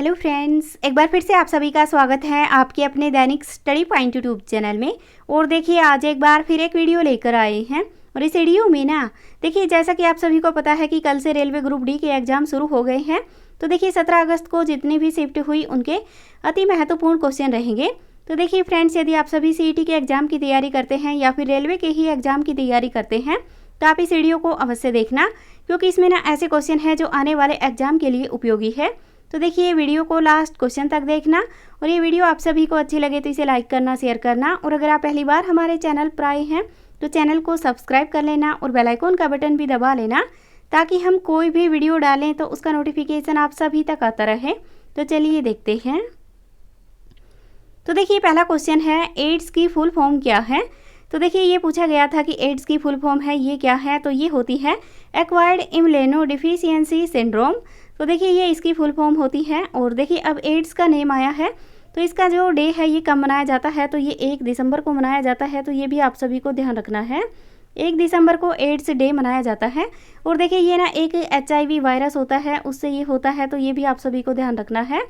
Hello friends, एक बार फिर से आप सभी का स्वागत है आपके अपने दैनिक स्टडी पॉइंट यूट्यूब चैनल में। और देखिए आज एक बार फिर एक वीडियो लेकर आए हैं और इस वीडियो में ना देखिए जैसा कि आप सभी को पता है कि कल से रेलवे ग्रुप डी के एग्ज़ाम शुरू हो गए हैं। तो देखिए 17 अगस्त को जितनी भी शिफ्ट हुई उनके अति महत्वपूर्ण क्वेश्चन रहेंगे। तो देखिए फ्रेंड्स, यदि आप सभी CET के एग्ज़ाम की तैयारी करते हैं या फिर रेलवे के ही एग्ज़ाम की तैयारी करते हैं तो आप इस वीडियो को अवश्य देखना, क्योंकि इसमें ना ऐसे क्वेश्चन हैं जो आने वाले एग्ज़ाम के लिए उपयोगी है। तो देखिए ये वीडियो को लास्ट क्वेश्चन तक देखना और ये वीडियो आप सभी को अच्छी लगे तो इसे लाइक करना, शेयर करना और अगर आप पहली बार हमारे चैनल पर आए हैं तो चैनल को सब्सक्राइब कर लेना और बेल आइकन का बटन भी दबा लेना, ताकि हम कोई भी वीडियो डालें तो उसका नोटिफिकेशन आप सभी तक आता रहे। तो चलिए देखते हैं। तो देखिए पहला क्वेश्चन है, एड्स की फुल फॉर्म क्या है। तो देखिए ये पूछा गया था कि एड्स की फुल फॉर्म है ये क्या है, तो ये होती है एक्वायर्ड इम्यूनोडेफिशिएंसी सिंड्रोम। तो देखिए ये इसकी फुल फॉर्म होती है। और देखिए अब एड्स का नेम आया है तो इसका जो डे है ये कब मनाया जाता है, तो ये 1 दिसंबर को मनाया जाता है। तो ये भी आप सभी को ध्यान रखना है, 1 दिसंबर को एड्स डे मनाया जाता है। और देखिए ये ना एक HIV वायरस होता है, उससे ये होता है, तो ये भी आप सभी को ध्यान रखना है।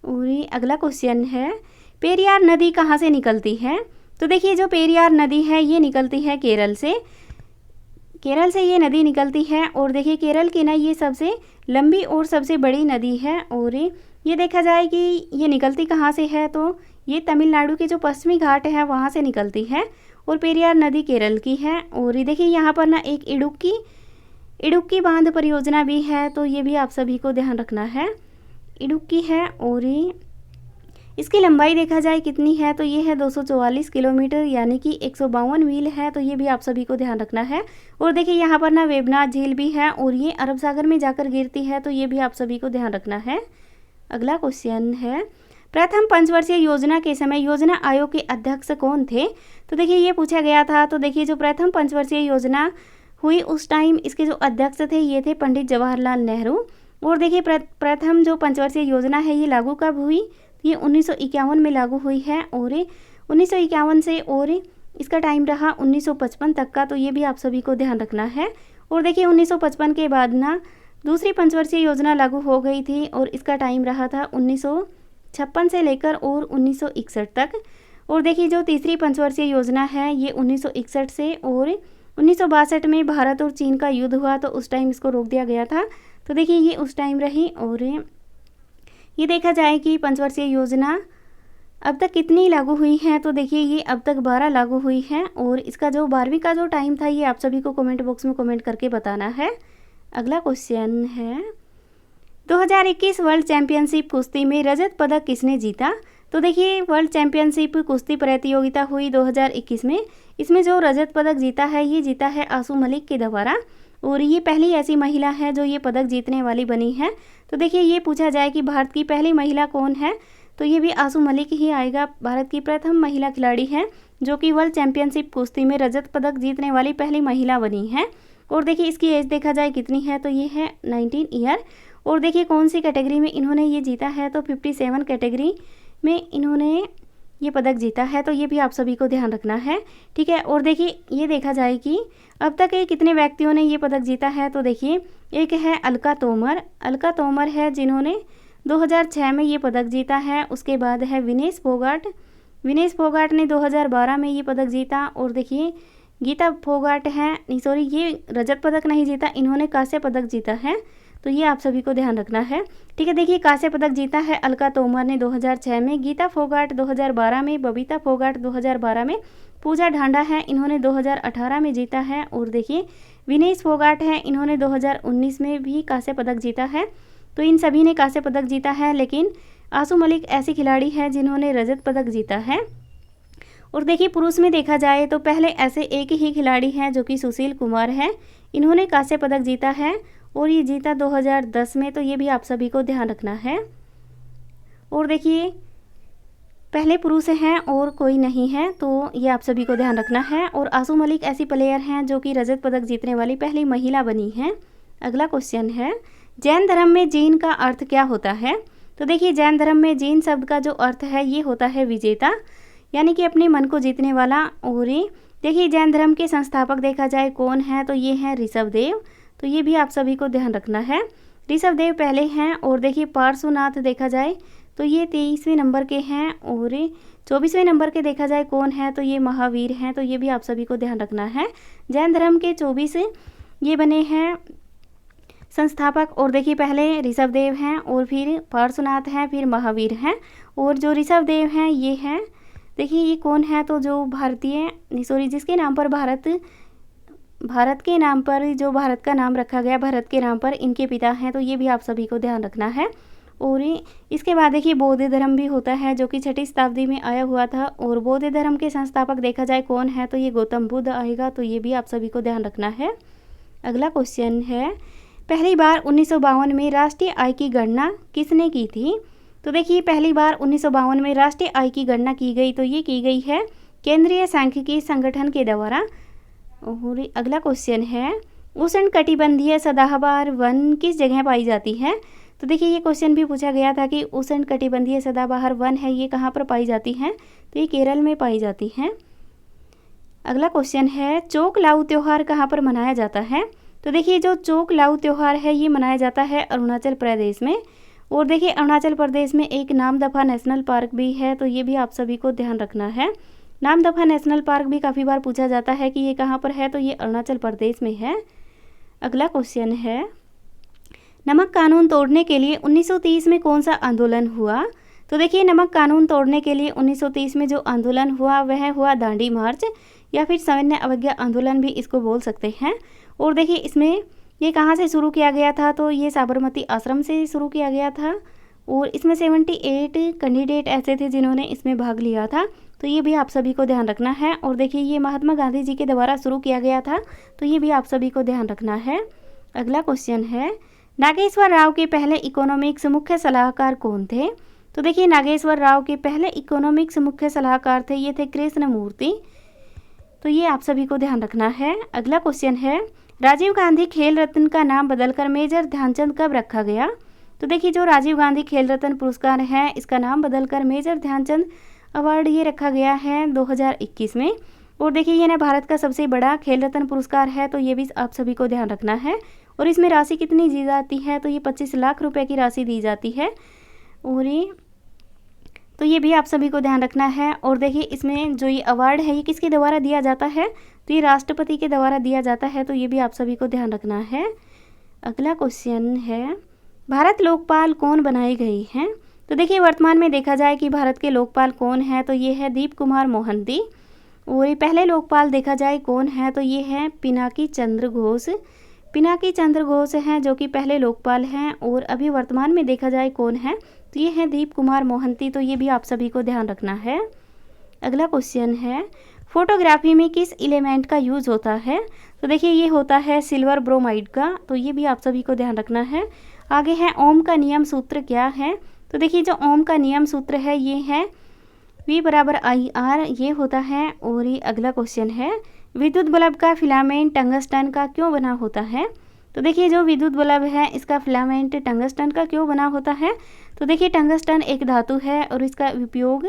और ये अगला क्वेश्चन है, पेरियार नदी कहाँ से निकलती है। तो देखिए जो पेरियार नदी है ये निकलती है केरल से, केरल से ये नदी निकलती है। और देखिए केरल की ना ये सबसे लंबी और सबसे बड़ी नदी है। और ये देखा जाए कि ये निकलती कहाँ से है, तो ये तमिलनाडु के जो पश्चिमी घाट है वहाँ से निकलती है और पेरियार नदी केरल की है। और ये देखिए यहाँ पर ना एक इडुक्की बांध परियोजना भी है, तो ये भी आप सभी को ध्यान रखना है, इडुक्की है। और इसकी लंबाई देखा जाए कितनी है, तो ये है 244 किलोमीटर यानी कि 152 मील है। तो ये भी आप सभी को ध्यान रखना है। और देखिए यहाँ पर ना वेबनाथ झील भी है और ये अरब सागर में जाकर गिरती है, तो ये भी आप सभी को ध्यान रखना है। अगला क्वेश्चन है, प्रथम पंचवर्षीय योजना के समय योजना आयोग के अध्यक्ष कौन थे। तो देखिए ये पूछा गया था। तो देखिए जो प्रथम पंचवर्षीय योजना हुई उस टाइम इसके जो अध्यक्ष थे ये थे पंडित जवाहरलाल नेहरू। और देखिए प्रथम जो पंचवर्षीय योजना है ये लागू कब हुई, ये 1951 में लागू हुई है। और 1951 से और इसका टाइम रहा 1955 तक का, तो ये भी आप सभी को ध्यान रखना है। और देखिए 1955 के बाद ना दूसरी पंचवर्षीय योजना लागू हो गई थी और इसका टाइम रहा था 1956 से लेकर और 1961 तक। और देखिए जो तीसरी पंचवर्षीय योजना है ये 1961 से और 1962 में भारत और चीन का युद्ध हुआ, तो उस टाइम इसको रोक दिया गया था। तो देखिए ये उस टाइम रही। और ये देखा जाए कि पंचवर्षीय योजना अब तक कितनी लागू हुई है, तो देखिए ये अब तक 12 लागू हुई है। और इसका जो 12वीं का जो टाइम था ये आप सभी को कमेंट बॉक्स में कमेंट करके बताना है। अगला क्वेश्चन है, 2021 वर्ल्ड चैंपियनशिप कुश्ती में रजत पदक किसने जीता। तो देखिए वर्ल्ड चैंपियनशिप कुश्ती प्रतियोगिता हुई 2021 में, इसमें जो रजत पदक जीता है ये जीता है आसू मलिक के द्वारा। और ये पहली ऐसी महिला है जो ये पदक जीतने वाली बनी है। तो देखिए ये पूछा जाए कि भारत की पहली महिला कौन है, तो ये भी आसू मलिक ही आएगा। भारत की प्रथम महिला खिलाड़ी है जो कि वर्ल्ड चैंपियनशिप कुश्ती में रजत पदक जीतने वाली पहली महिला बनी है। और देखिए इसकी एज देखा जाए कितनी है, तो ये है 19 ईयर। और देखिए कौन सी कैटेगरी में इन्होंने ये जीता है, तो 57 कैटेगरी में इन्होंने ये पदक जीता है। तो ये भी आप सभी को ध्यान रखना है, ठीक है। और देखिए ये देखा जाए कि अब तक कितने व्यक्तियों ने ये पदक जीता है, तो देखिए एक है अलका तोमर है जिन्होंने 2006 में ये पदक जीता है। उसके बाद है विनेश फोगाट ने 2012 में ये पदक जीता। और देखिए गीता फोगाट है, सॉरी ये रजत पदक नहीं जीता, इन्होंने कांस्य पदक जीता है। तो ये आप सभी को ध्यान रखना है, ठीक है। देखिए कांस्य पदक जीता है अलका तोमर ने 2006 में, गीता फोगाट 2012 में, बबीता फोगाट 2012 में, पूजा ढांडा है इन्होंने 2018 में जीता है। और देखिए विनेश फोगाट है, इन्होंने 2019 में भी कांस्य पदक जीता है। तो इन सभी ने कांस्य पदक जीता है, लेकिन आसू मलिक ऐसी खिलाड़ी है जिन्होंने रजत पदक जीता है। और देखिए पुरुष में देखा जाए तो पहले ऐसे एक ही खिलाड़ी हैं जो कि सुशील कुमार है, इन्होंने कांस्य पदक जीता है और ये जीता 2010 में। तो ये भी आप सभी को ध्यान रखना है। और देखिए पहले पुरुष हैं और कोई नहीं है, तो ये आप सभी को ध्यान रखना है। और आसू मलिक ऐसी प्लेयर हैं जो कि रजत पदक जीतने वाली पहली महिला बनी है। अगला क्वेश्चन है, जैन धर्म में जीन का अर्थ क्या होता है। तो देखिए जैन धर्म में जीन शब्द का जो अर्थ है ये होता है विजेता, यानी कि अपने मन को जीतने वाला। और देखिए जैन धर्म के संस्थापक देखा जाए कौन है, तो ये है ऋषभदेव। तो ये भी आप सभी को ध्यान रखना है। ऋषभदेव पहले हैं। और देखिए पार्श्वनाथ देखा जाए तो ये 23वें नंबर के हैं। और 24वें नंबर के देखा जाए कौन है तो ये महावीर हैं। तो ये भी आप सभी को ध्यान रखना है। जैन धर्म के 24 ये बने हैं संस्थापक। और देखिए पहले ऋषभदेव हैं और फिर पार्श्वनाथ हैं, फिर महावीर हैं। और जो ऋषभदेव हैं ये हैं, देखिए ये कौन है तो जो जिसके नाम पर भारत के नाम पर जो भारत का नाम रखा गया, भारत के नाम पर इनके पिता हैं। तो ये भी आप सभी को ध्यान रखना है। और इसके बाद देखिए बौद्ध धर्म भी होता है जो कि 6ठी शताब्दी में आया हुआ था। और बौद्ध धर्म के संस्थापक देखा जाए कौन है तो ये गौतम बुद्ध आएगा। तो ये भी आप सभी को ध्यान रखना है। अगला क्वेश्चन है, पहली बार 1952 में राष्ट्रीय आय की गणना किसने की थी? तो देखिए पहली बार 1952 में राष्ट्रीय आय की गणना की गई तो ये की गई है केंद्रीय सांख्यिकी संगठन के द्वारा। और अगला क्वेश्चन है, उष्णकटिबंधीय सदाबहार वन किस जगह पाई जाती है? तो देखिए ये क्वेश्चन भी पूछा गया था कि उष्णकटिबंधीय सदाबहार वन है ये कहाँ पर पाई जाती हैं? तो ये केरल में पाई जाती हैं। अगला क्वेश्चन है, चोक लाऊ त्यौहार कहाँ पर मनाया जाता है? तो देखिए जो चोक लाऊ त्यौहार है ये मनाया जाता है अरुणाचल प्रदेश में। और देखिए अरुणाचल प्रदेश में एक नामदफा नेशनल पार्क भी है। तो ये भी आप सभी को ध्यान रखना है। नामदफा नेशनल पार्क भी काफ़ी बार पूछा जाता है कि ये कहाँ पर है, तो ये अरुणाचल प्रदेश में है। अगला क्वेश्चन है, नमक कानून तोड़ने के लिए 1930 में कौन सा आंदोलन हुआ? तो देखिए नमक कानून तोड़ने के लिए 1930 में जो आंदोलन हुआ वह हुआ दांडी मार्च या फिर सविनय अवज्ञा आंदोलन भी इसको बोल सकते हैं। और देखिए इसमें ये कहाँ से शुरू किया गया था? तो ये साबरमती आश्रम से शुरू किया गया था। और इसमें 78 कैंडिडेट ऐसे थे जिन्होंने इसमें भाग लिया था। तो ये भी आप सभी को ध्यान रखना है। और देखिए ये महात्मा गांधी जी के द्वारा शुरू किया गया था। तो ये भी आप सभी को ध्यान रखना है। अगला क्वेश्चन है, नागेश्वर राव के पहले इकोनॉमिक्स मुख्य सलाहकार कौन थे? तो देखिए नागेश्वर राव के पहले इकोनॉमिक्स मुख्य सलाहकार थे ये थे कृष्णमूर्ति। तो ये आप सभी को ध्यान रखना है। अगला क्वेश्चन है, राजीव गांधी खेल रत्न का नाम बदलकर मेजर ध्यानचंद कब रखा गया? तो देखिए जो राजीव गांधी खेल रत्न पुरस्कार है इसका नाम बदलकर मेजर ध्यानचंद अवार्ड ये रखा गया है 2021 में। और देखिए ये ना भारत का सबसे बड़ा खेल रत्न पुरस्कार है। तो ये भी आप सभी को ध्यान रखना है। और इसमें राशि कितनी दी जाती है? तो ये 25 लाख रुपए की राशि दी जाती है। और तो ये भी आप सभी को ध्यान रखना है। और देखिए इसमें जो ये अवार्ड है ये किसके द्वारा दिया जाता है? तो ये राष्ट्रपति के द्वारा दिया जाता है। तो ये भी आप सभी को ध्यान रखना है। अगला क्वेश्चन है, भारत लोकपाल कौन बनाई गई हैं? तो देखिए वर्तमान में देखा जाए कि भारत के लोकपाल कौन है तो ये है दीप कुमार मोहंती। और ये पहले लोकपाल देखा जाए कौन है तो ये है पिनाकी चंद्र घोष। पिनाकी चंद्र घोष हैं जो कि पहले लोकपाल हैं। और अभी वर्तमान में देखा जाए कौन है तो ये है दीप कुमार मोहंती। तो ये भी आप सभी को ध्यान रखना है। अगला क्वेश्चन है, फोटोग्राफी में किस एलिमेंट का यूज होता है? तो देखिए ये होता है सिल्वर ब्रोमाइड का। तो ये भी आप सभी को ध्यान रखना है। आगे है ओम का नियम सूत्र क्या है? तो देखिए जो ओम का नियम सूत्र है ये है V = IR ये होता है। और ये अगला क्वेश्चन है, विद्युत बल्ब का फिलामेंट टंगस्टन का क्यों बना होता है? तो देखिए जो विद्युत बल्ब है इसका फिलामेंट टंगस्टन का क्यों बना होता है? तो देखिए टंगस्टन एक धातु है और इसका उपयोग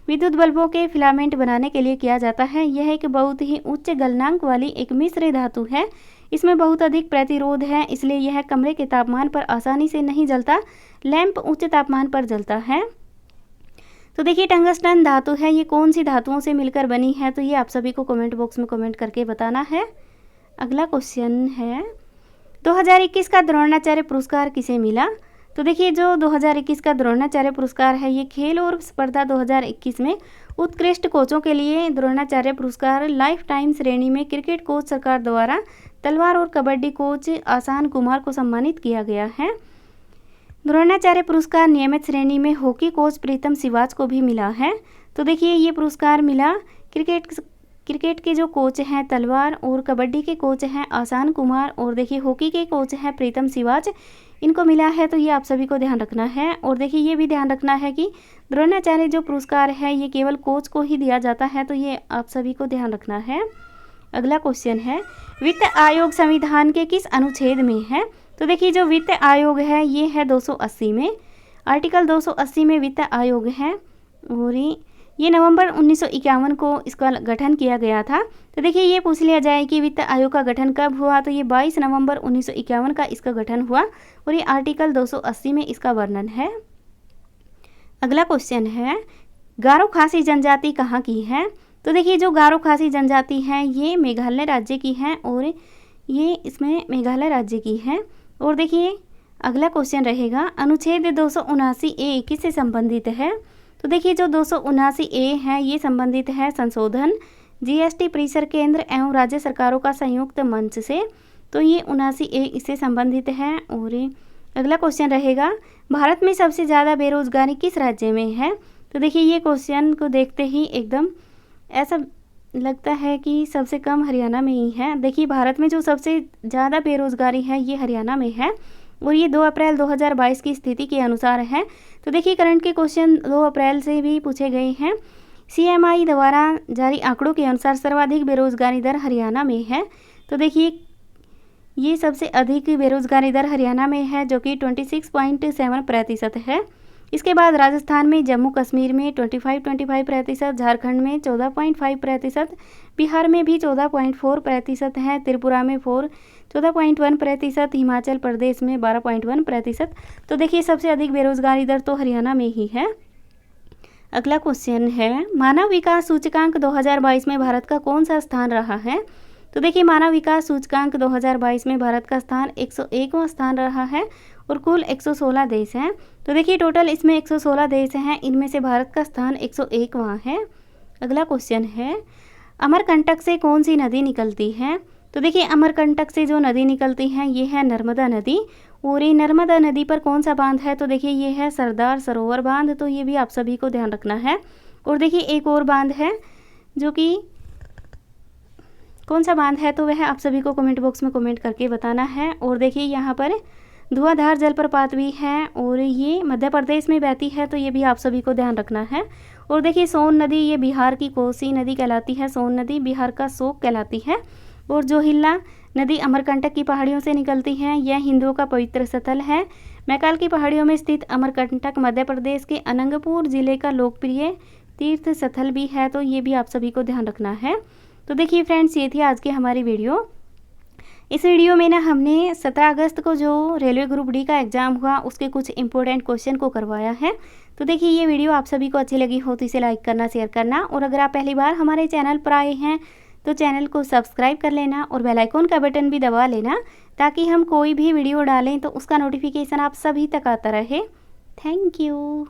विद्युत बल्बों के फिलामेंट बनाने के लिए किया जाता है। यह एक बहुत ही उच्च गलनांक वाली एक मिश्र धातु है। इसमें बहुत अधिक प्रतिरोध है, इसलिए यह कमरे के तापमान पर आसानी से नहीं जलता। लैंप उच्च तापमान पर जलता है। तो देखिए टंगस्टन धातु है ये कौन सी धातुओं से मिलकर बनी है? तो ये आप सभी को कमेंट बॉक्स में कमेंट करके बताना है। अगला क्वेश्चन है, 2021 का द्रोणाचार्य पुरस्कार किसे मिला? तो देखिए जो 2021 का द्रोणाचार्य पुरस्कार है ये खेल और स्पर्धा 2021 में उत्कृष्ट कोचों के लिए द्रोणाचार्य पुरस्कार लाइफ टाइम श्रेणी में क्रिकेट कोच सरकार द्वारा तलवार और कबड्डी कोच आसान कुमार को सम्मानित किया गया है। द्रोणाचार्य पुरस्कार नियमित श्रेणी में हॉकी कोच प्रीतम सिवाच को भी मिला है। तो देखिए ये पुरस्कार मिला क्रिकेट के जो कोच हैं तलवार और कबड्डी के कोच हैं आसान कुमार और देखिए हॉकी के कोच हैं प्रीतम सिवाच, इनको मिला है। तो ये आप सभी को ध्यान रखना है। और देखिए ये भी ध्यान रखना है कि द्रोणाचार्य जो पुरस्कार है ये केवल कोच को ही दिया जाता है। तो ये आप सभी को ध्यान रखना है। अगला क्वेश्चन है, वित्त आयोग संविधान के किस अनुच्छेद में है? तो देखिए जो वित्त आयोग है ये है 280 में, आर्टिकल 280 में वित्त आयोग है। और ये नवंबर 1951 को इसका गठन किया गया था। तो देखिए ये पूछ लिया जाए कि वित्त आयोग का गठन कब हुआ, तो ये 22 नवंबर 1951 का इसका गठन हुआ और ये आर्टिकल 280 में इसका वर्णन है। अगला क्वेश्चन है, गारो खासी जनजाति कहाँ की है? तो देखिए जो गारो खासी जनजाति है ये मेघालय राज्य की है और ये इसमें मेघालय राज्य की है। और देखिए अगला क्वेश्चन रहेगा, अनुच्छेद 279A किससे संबंधित है? तो देखिए जो 279A है ये संबंधित है संशोधन जीएसटी परिसर केंद्र एवं राज्य सरकारों का संयुक्त मंच से। तो ये 79A इससे संबंधित है। और अगला क्वेश्चन रहेगा, भारत में सबसे ज़्यादा बेरोजगारी किस राज्य में है? तो देखिए ये क्वेश्चन को देखते ही एकदम ऐसा लगता है कि सबसे कम हरियाणा में ही है। देखिए भारत में जो सबसे ज़्यादा बेरोजगारी है ये हरियाणा में है और ये 2 अप्रैल 2022 की स्थिति के अनुसार है। तो देखिए करंट के क्वेश्चन 2 अप्रैल से भी पूछे गए हैं। CMI द्वारा जारी आंकड़ों के अनुसार सर्वाधिक बेरोजगारी दर हरियाणा में है। तो देखिए ये सबसे अधिक बेरोजगारी दर हरियाणा में है जो कि 26.7% है। इसके बाद राजस्थान में, जम्मू कश्मीर में 25% झारखंड में 14.5%, बिहार में भी 14.4% है, त्रिपुरा में 14.1%, हिमाचल प्रदेश में 12.1%। तो देखिए सबसे अधिक बेरोजगारी दर तो हरियाणा में ही है। अगला क्वेश्चन है, मानव विकास सूचकांक 2022 में भारत का कौन सा स्थान रहा है? तो देखिए मानव विकास सूचकांक 2022 में भारत का स्थान 101वां स्थान रहा है और कुल 116 देश हैं। तो देखिए टोटल इसमें 116 देश हैं, इनमें से भारत का स्थान 101वां है। अगला क्वेश्चन है, अमरकंटक से कौन सी नदी निकलती है? तो देखिए अमरकंटक से जो नदी निकलती है ये है नर्मदा नदी। और ये नर्मदा नदी पर कौन सा बांध है? तो देखिए ये है सरदार सरोवर बांध। तो ये भी आप सभी को ध्यान रखना है। और देखिए एक और बांध है जो कि कौन सा बांध है तो वह आप सभी को कमेंट बॉक्स में कमेंट करके बताना है। और देखिए यहाँ पर धुआंधार जलप्रपात भी है और ये मध्य प्रदेश में बहती है। तो ये भी आप सभी को ध्यान रखना है। और देखिए सोन नदी ये बिहार की कोसी नदी कहलाती है, सोन नदी बिहार का शोक कहलाती है। और जोहिल्ला नदी अमरकंटक की पहाड़ियों से निकलती है, यह हिंदुओं का पवित्र स्थल है। मैकाल की पहाड़ियों में स्थित अमरकंटक मध्य प्रदेश के अनंतपुर जिले का लोकप्रिय तीर्थ स्थल भी है। तो ये भी आप सभी को ध्यान रखना है। तो देखिए फ्रेंड्स ये थी आज की हमारी वीडियो। इस वीडियो में ना हमने 17 अगस्त को जो रेलवे ग्रुप डी का एग्ज़ाम हुआ उसके कुछ इंपॉर्टेंट क्वेश्चन को करवाया है। तो देखिए ये वीडियो आप सभी को अच्छी लगी हो तो इसे लाइक करना, शेयर करना और अगर आप पहली बार हमारे चैनल पर आए हैं तो चैनल को सब्सक्राइब कर लेना और बेल आइकन का बटन भी दबा लेना ताकि हम कोई भी वीडियो डालें तो उसका नोटिफिकेशन आप सभी तक आता रहे। Thank you.